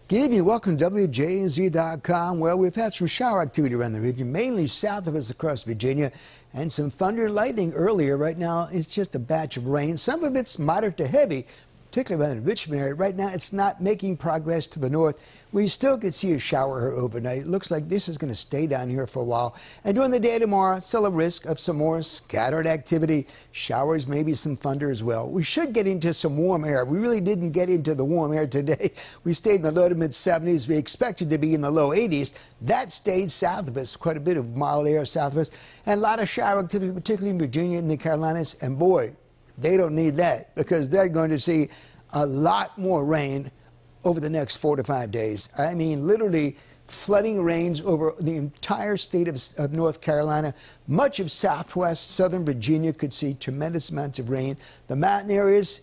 Good evening. Welcome to WJZ.com. Well, we've had some shower activity around the region, mainly south of us across Virginia, and some thunder and lightning earlier. Right now, it's just a batch of rain. Some of it's moderate to heavy, particularly around the Richmond area. Right now, it's not making progress to the north. We still could see a shower here overnight. It looks like this is going to stay down here for a while. And during the day tomorrow, still a risk of some more scattered activity. Showers, maybe some thunder as well. We should get into some warm air. We really didn't get into the warm air today. We stayed in the low to mid 70s. We expected to be in the low 80s. That stayed south of us. Quite a bit of mild air south of us. And a lot of shower activity, particularly in Virginia and the Carolinas. And boy, they don't need that because they're going to see a lot more rain over the next 4 to 5 days. I mean, literally flooding rains over the entire state of North Carolina. Much of southwest southern Virginia could see tremendous amounts of rain. The mountain areas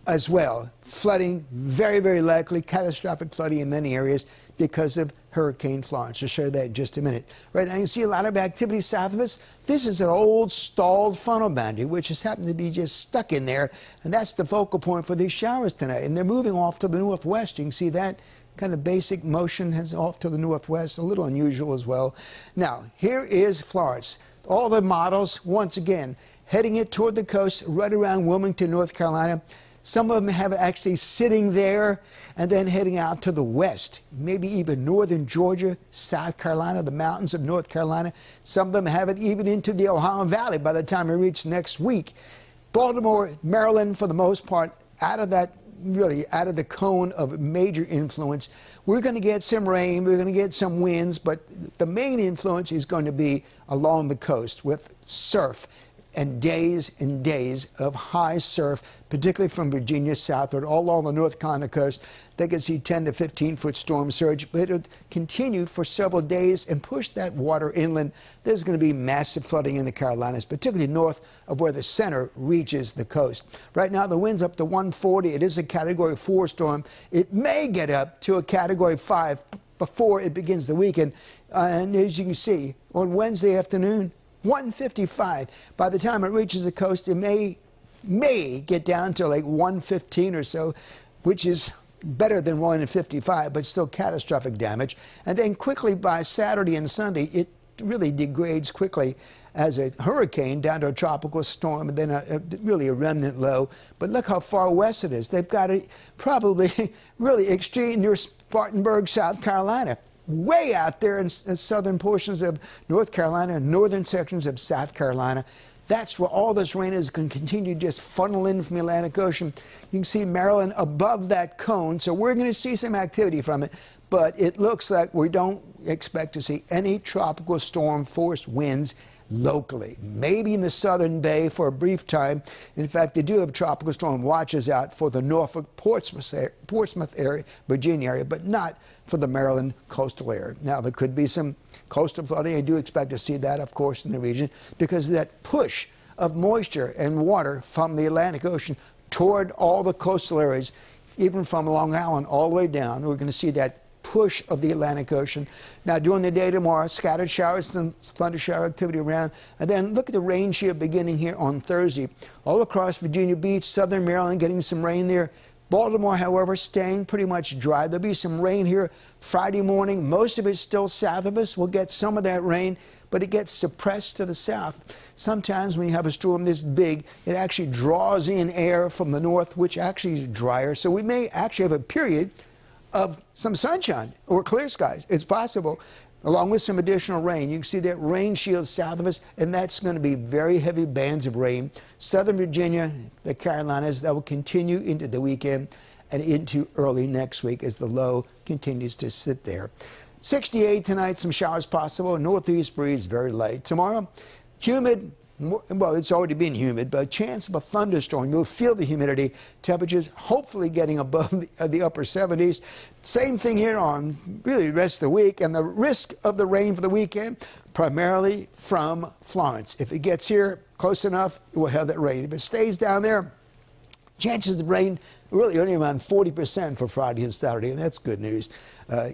as well. Flooding, very, very likely. Catastrophic flooding in many areas because of Hurricane Florence. I'll show you that in just a minute. Right now, you can see a lot of activity south of us. This is an old stalled funnel boundary, which has happened to be just stuck in there. And that's the focal point for these showers tonight. And they're moving off to the northwest. You can see that kind of basic motion has off to the northwest, a little unusual as well. Now, here is Florence. All the models, once again, heading it toward the coast, right around Wilmington, North Carolina. Some of them have it actually sitting there and then heading out to the west, maybe even northern Georgia, South Carolina, the mountains of North Carolina. Some of them have it even into the Ohio Valley by the time we reach next week. Baltimore, Maryland, for the most part, out of that, really out of the cone of major influence. We're going to get some rain, we're going to get some winds, but the main influence is going to be along the coast with surf. And days of high surf, particularly from Virginia southward, all along the North Carolina coast. They can see 10 to 15-foot storm surge, but it'll continue for several days and push that water inland. There's going to be massive flooding in the Carolinas, particularly north of where the center reaches the coast. Right now, the wind's up to 140. It is a Category 4 storm. It may get up to a Category 5 before it begins the weekend. And as you can see, on Wednesday afternoon, 155. By the time it reaches the coast, it may get down to like 115 or so, which is better than 155, but still catastrophic damage. And then quickly by Saturday and Sunday, it really degrades quickly as a hurricane down to a tropical storm, and then really a remnant low. But look how far west it is. They've got it probably really extreme near Spartanburg, South Carolina. Way out there in southern portions of North Carolina and northern sections of South Carolina. That's where all this rain is going to continue to just funnel in from the Atlantic Ocean. You can see Maryland above that cone, so we're going to see some activity from it, but it looks like we don't expect to see any tropical storm force winds locally. Maybe in the southern bay for a brief time. In fact, they do have tropical storm watches out for the Norfolk, Portsmouth area, Virginia area, but not for the Maryland coastal area. Now, there could be some coastal flooding. I do expect to see that, of course, in the region because of that push of moisture and water from the Atlantic Ocean toward all the coastal areas, even from Long Island all the way down. We're going to see that push of the Atlantic Ocean. Now, during the day tomorrow, scattered showers, some thunder shower activity around. And then look at the rain shear beginning here on Thursday. All across Virginia Beach, southern Maryland, getting some rain there. Baltimore, however, staying pretty much dry. There'll be some rain here Friday morning. Most of it's still south of us. We'll get some of that rain, but it gets suppressed to the south. Sometimes when you have a storm this big, it actually draws in air from the north, which actually is drier. So we may actually have a period of some sunshine or clear skies. It's possible, along with some additional rain. You can see that rain shield south of us, and that's going to be very heavy bands of rain. Southern Virginia, the Carolinas, that will continue into the weekend and into early next week as the low continues to sit there. 68 tonight, some showers possible. Northeast breeze, very light. Tomorrow, humid. Well, it's already been humid, but a chance of a thunderstorm. You'll feel the humidity. Temperatures hopefully getting above the upper 70s. Same thing here on really the rest of the week. And the risk of the rain for the weekend, primarily from Florence. If it gets here close enough, we'll have that rain. If it stays down there, chances of rain really only around 40% for Friday and Saturday, and that's good news.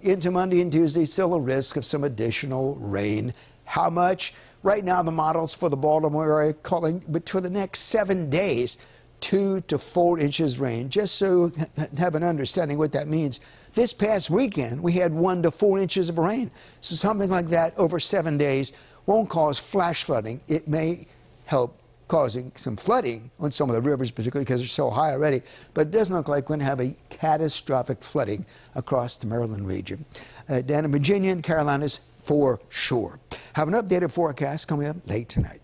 Into Monday and Tuesday, still a risk of some additional rain. How much? Right now, the models for the Baltimore area calling, but for the next 7 days, 2 to 4 inches rain. Just so you have an understanding what that means, this past weekend we had 1 to 4 inches of rain. So something like that over 7 days won't cause flash flooding. It may help causing some flooding on some of the rivers, particularly because they're so high already, but it doesn't look like we're going to have a catastrophic flooding across the Maryland region. Down in Virginia and Carolinas, for sure. Have an updated forecast coming up late tonight.